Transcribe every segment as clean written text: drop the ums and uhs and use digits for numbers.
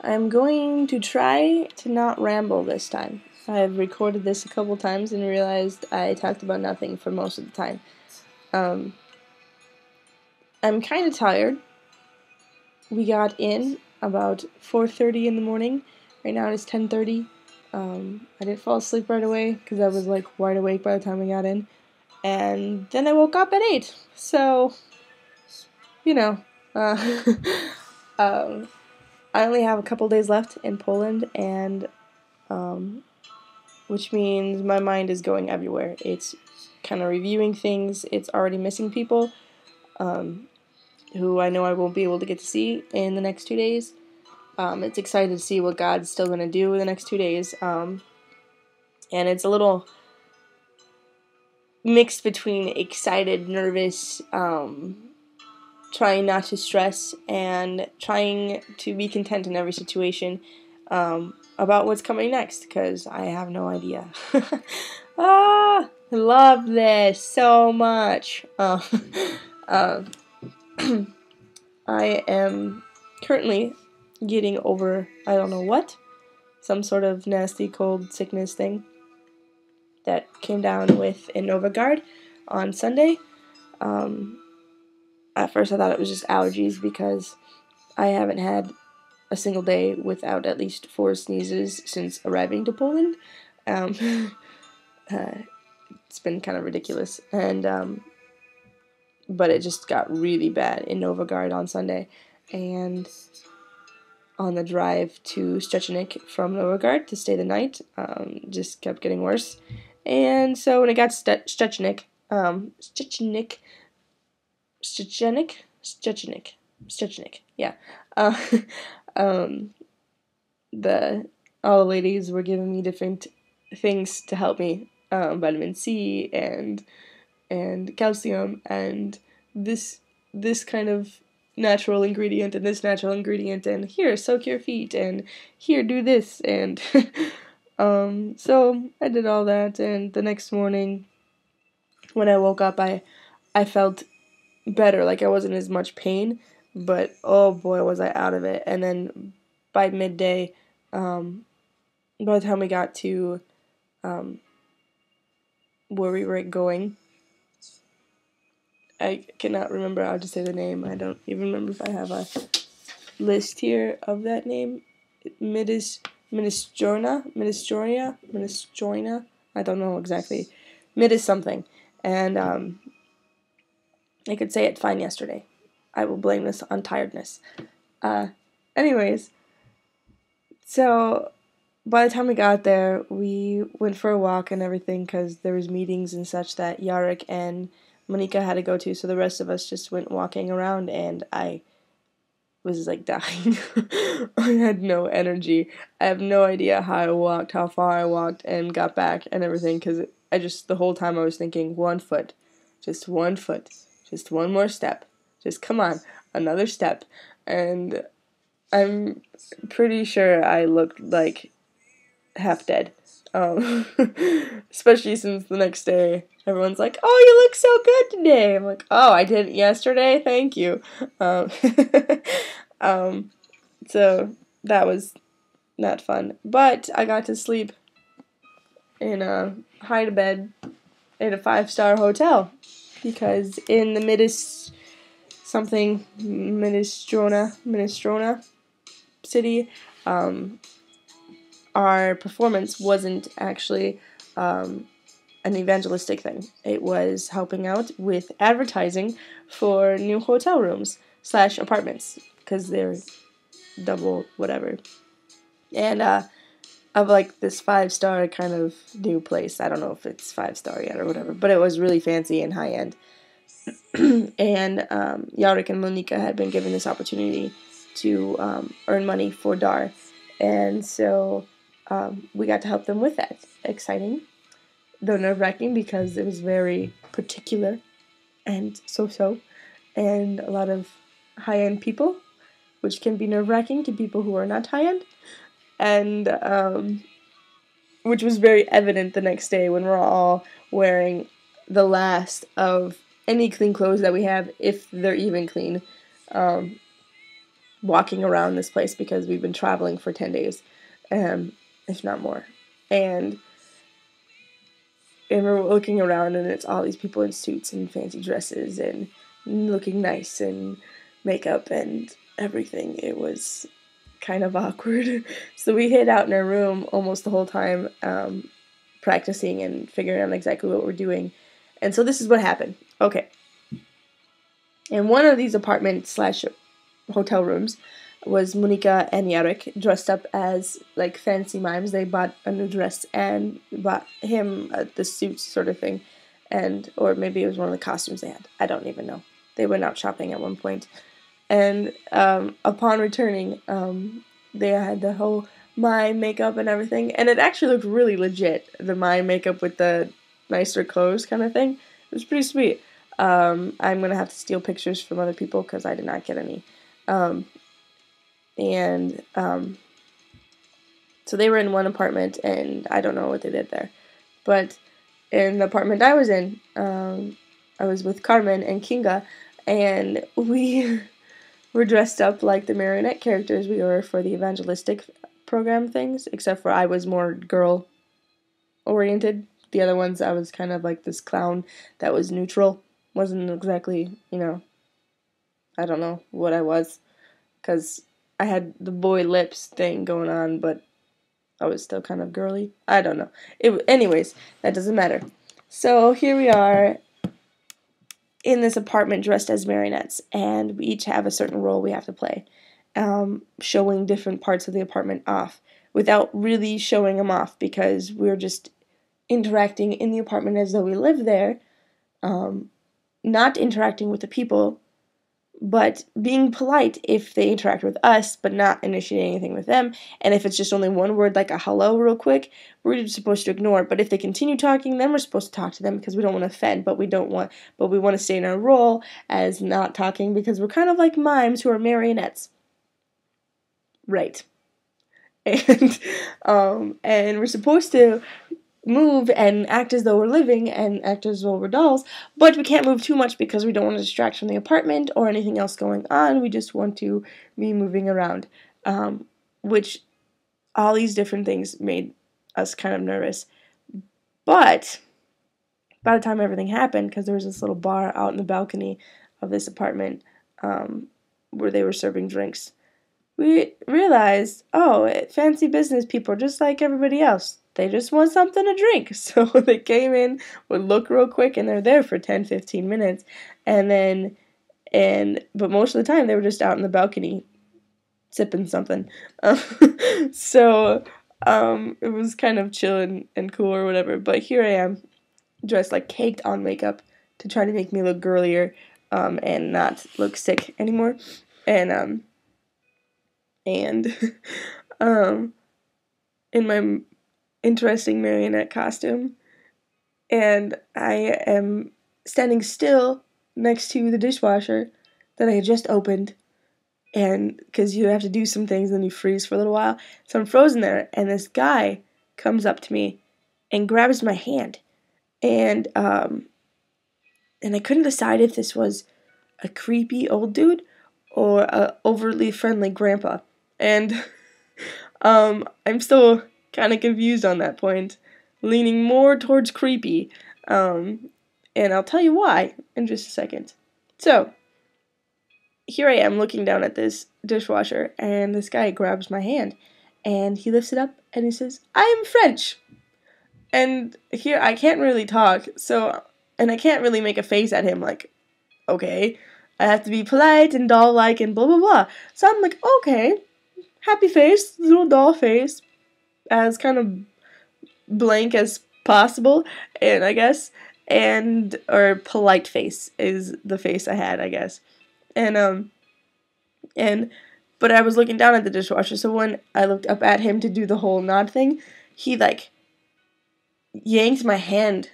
I'm going to try to not ramble this time. I've recorded this a couple times and realized I talked about nothing for most of the time. I'm kind of tired. We got in about 4:30 in the morning. Right now it's 10:30. I didn't fall asleep right away because I was like wide awake by the time we got in. And then I woke up at 8. So, you know, uh, I only have a couple days left in Poland, and which means my mind is going everywhere. It's kind of reviewing things. It's already missing people who I know I won't be able to get to see in the next 2 days. It's excited to see what God's still going to do in the next 2 days. And it's a little mixed between excited, nervous, trying not to stress, and trying to be content in every situation about what's coming next, because I have no idea. I love this so much. I am currently getting over, I don't know what, some sort of nasty cold sickness thing that came down with in Novogard on Sunday. At first I thought it was just allergies because I haven't had a single day without at least 4 sneezes since arriving to Poland. It's been kind of ridiculous, and but it just got really bad in Novogard on Sunday, and on the drive to Szczecinek from Novogard to stay the night, just kept getting worse. And so when I got to Szczecinek, yeah. All the ladies were giving me different things to help me, vitamin C and calcium and this kind of natural ingredient and this natural ingredient, and here, soak your feet, and here, do this, and so I did all that, and the next morning when I woke up, I felt better, like I wasn't as much pain, but oh boy was I out of it. And then by midday, by the time we got to where we were going, I cannot remember how to say the name. I don't even remember if I have a list here of that name. Minestrona. I don't know exactly. Mid is something. And I could say it fine yesterday. I will blame this on tiredness. Anyways, so by the time we got there, we went for a walk and everything because there was meetings and such that Yarek and Monika had to go to, so the rest of us just went walking around, and I was like dying. I had no energy. I have no idea how I walked, how far I walked, and got back and everything, because the whole time I was thinking, 1 foot, just 1 foot, just one more step, just come on, another step, and I'm pretty sure I looked like half dead. Especially since the next day everyone's like, "Oh, you look so good today." I'm like, "Oh, I didn't yesterday. Thank you." So that was not fun, but I got to sleep in a hide-a-bed in a 5-star hotel because in the Minestrona city, our performance wasn't actually an evangelistic thing. It was helping out with advertising for new hotel rooms / apartments, because they're double whatever. And of like this 5-star kind of new place. I don't know if it's 5-star yet or whatever, but it was really fancy and high end. And Yarek and Monika had been given this opportunity to earn money for DAR, and so we got to help them with that. Exciting, though nerve-wracking because it was very particular and so-so, and a lot of high-end people, which can be nerve-wracking to people who are not high-end, and which was very evident the next day when we're all wearing the last of any clean clothes that we have, if they're even clean. walking around this place because we've been traveling for 10 days, if not more. And we're looking around, and it's all these people in suits and fancy dresses and looking nice and makeup and everything. It was kind of awkward. So we hid out in our room almost the whole time, practicing and figuring out exactly what we're doing. And so this is what happened. Okay. In one of these apartment/hotel rooms was Monika and Jarek dressed up as like fancy mimes. They bought a new dress and bought him the suits sort of thing, or maybe it was one of the costumes they had. I don't even know. They went out shopping at one point, and upon returning, they had the whole mime makeup and everything, and it actually looked really legit. The mime makeup with the nicer clothes kind of thing. It was pretty sweet. I'm gonna have to steal pictures from other people because I did not get any. So they were in one apartment, and I don't know what they did there. But in the apartment I was in, I was with Carmen and Kinga, and we were dressed up like the marionette characters we were for the evangelistic program things, except for I was more girl-oriented. The other ones, I was kind of like this clown that was neutral. Wasn't exactly, I don't know what I was, because I had the boy lips thing going on, but I was still kind of girly. I don't know. Anyways, that doesn't matter. So here we are in this apartment dressed as marionettes, and we each have a certain role we have to play, showing different parts of the apartment off without really showing them off, because we're just interacting in the apartment as though we live there, not interacting with the people, but being polite if they interact with us, but not initiating anything with them. And if it's just only one word, like a hello real quick, we're just supposed to ignore. But if they continue talking, then we're supposed to talk to them, because we don't want to offend, but we want to stay in our role as not talking, because we're kind of like mimes who are marionettes. Right. And we're supposed to move and act as though we're living and act as though we're dolls, but we can't move too much because we don't want to distract from the apartment or anything else going on. We just want to be moving around, which all these different things made us kind of nervous. But by the time everything happened, because there was this little bar out in the balcony of this apartment, where they were serving drinks, we realized, fancy business people are just like everybody else. They just want something to drink. So they came in, would look real quick, and they're there for 10, 15 minutes. But most of the time, they were just out in the balcony sipping something. So it was kind of chill and cool or whatever. But here I am, dressed like caked on makeup to try to make me look girlier, and not look sick anymore. And in my interesting marionette costume, and I am standing still next to the dishwasher that I had just opened, and because you have to do some things, then you freeze for a little while, so I'm frozen there, and this guy comes up to me and grabs my hand, and I couldn't decide if this was a creepy old dude or a overly friendly grandpa, and I'm still kind of confused on that point, leaning more towards creepy, and I'll tell you why in just a second. So, here I am looking down at this dishwasher, and this guy grabs my hand, and he lifts it up, and he says, "I am French." And here, I can't really talk, and I can't really make a face at him, like, okay, I have to be polite and doll-like and blah, blah, blah. So I'm like, okay, happy face, little doll face, as kind of blank as possible, and I guess, or polite face is the face I had, I guess, but I was looking down at the dishwasher, so when I looked up at him to do the whole nod thing, he, yanked my hand,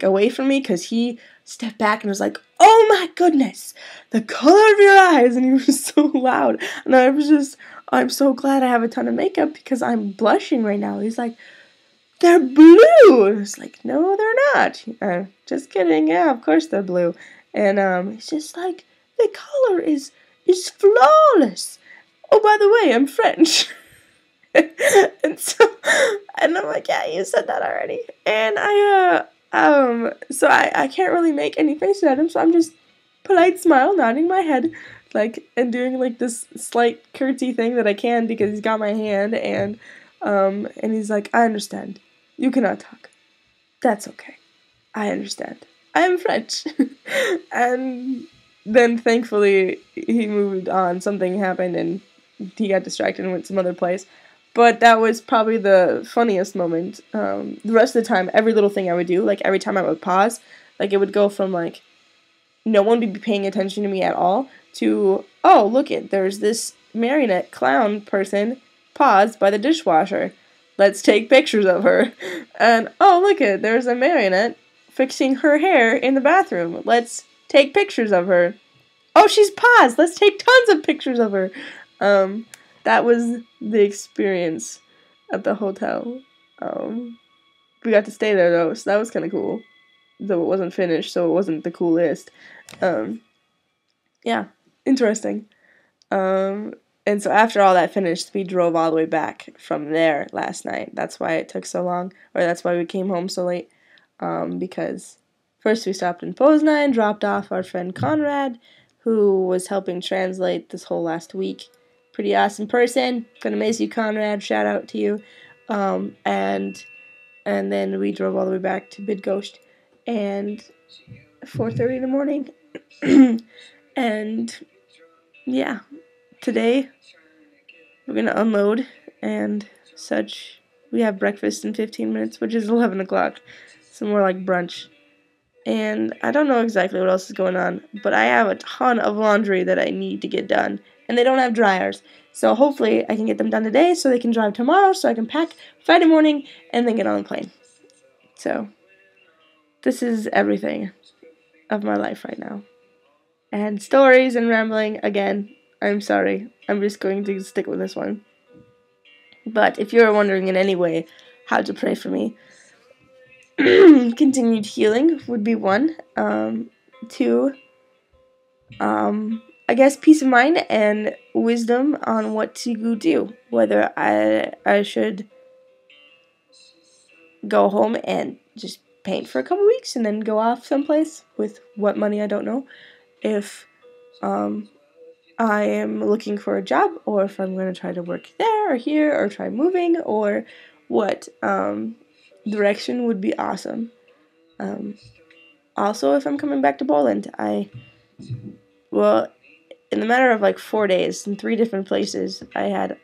away from me, because he stepped back and was like, "Oh my goodness, the color of your eyes," and he was so loud, and I was just, I'm so glad I have a ton of makeup, because I'm blushing right now. He's like, "They're blue!" And I was like, "No, they're not." Just kidding, yeah, of course they're blue. And he's just like, "The color is is flawless. Oh, by the way, I'm French. and so, and I'm like, yeah, you said that already. And so I can't really make any faces at him, so I'm just polite smile, nodding my head, like, and doing, like, this slight curtsy thing that I can because he's got my hand, and he's like, I understand. You cannot talk. That's okay. I understand. I am French. And then, thankfully, he moved on. Something happened, and he got distracted and went some other place. But that was probably the funniest moment. The rest of the time, every little thing I would do, like, every time I would pause, like, it would go from, like, no one would be paying attention to me at all to, oh, look it, there's this marionette clown person paused by the dishwasher. Let's take pictures of her. And, oh, look it, there's a marionette fixing her hair in the bathroom. Let's take pictures of her. Oh, she's paused. Let's take tons of pictures of her. That was the experience at the hotel. We got to stay there, though, so that was kind of cool. Though it wasn't finished, so it wasn't the coolest. Yeah, interesting. And so after all that finished, we drove all the way back from there last night. That's why it took so long, or that's why we came home so late. Because first we stopped in Poznan, dropped off our friend Conrad, who was helping translate this whole last week. Pretty awesome person. Gonna miss you, Conrad. Shout out to you. And then we drove all the way back to Bydgoszcz, and 4:30 in the morning. And yeah, today we're gonna unload and such. We have breakfast in 15 minutes, which is 11 o'clock. So more like brunch. And I don't know exactly what else is going on, but I have a ton of laundry that I need to get done. And they don't have dryers. So hopefully I can get them done today so they can drive tomorrow so I can pack Friday morning and then get on the plane. So this is everything of my life right now. And stories and rambling, again, I'm sorry. I'm just going to stick with this one. But if you're wondering in any way how to pray for me, continued healing would be one. Two, I guess peace of mind and wisdom on what to do. Whether I should go home and just paint for a couple weeks and then go off someplace with what money I don't know. If I am looking for a job, or if I'm going to try to work there or here or try moving, or what direction would be awesome. Also, if I'm coming back to Poland, in the matter of like 4 days in 3 different places, I had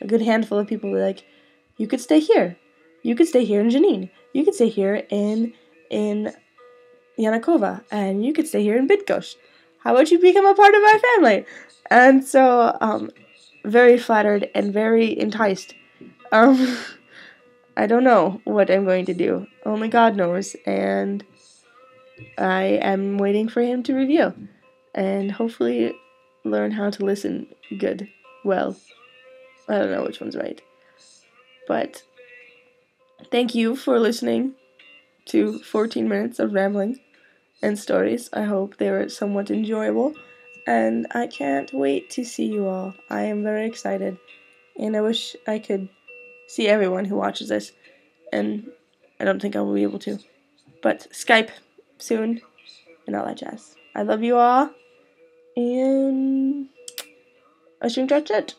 a good handful of people like, you could stay here. You could stay here in Janine. You could stay here in Yanakova. And you could stay here in Bydgoszcz. How about you become a part of my family? And so, very flattered and very enticed. I don't know what I'm going to do. Only God knows. And I am waiting for him to reveal. And hopefully learn how to listen good. Well, I don't know which one's right. But thank you for listening to 14 minutes of rambling and stories. I hope they were somewhat enjoyable. And I can't wait to see you all. I am very excited. And I wish I could see everyone who watches this. And I don't think I will be able to. But Skype soon and all that jazz. I love you all. And I think that's it.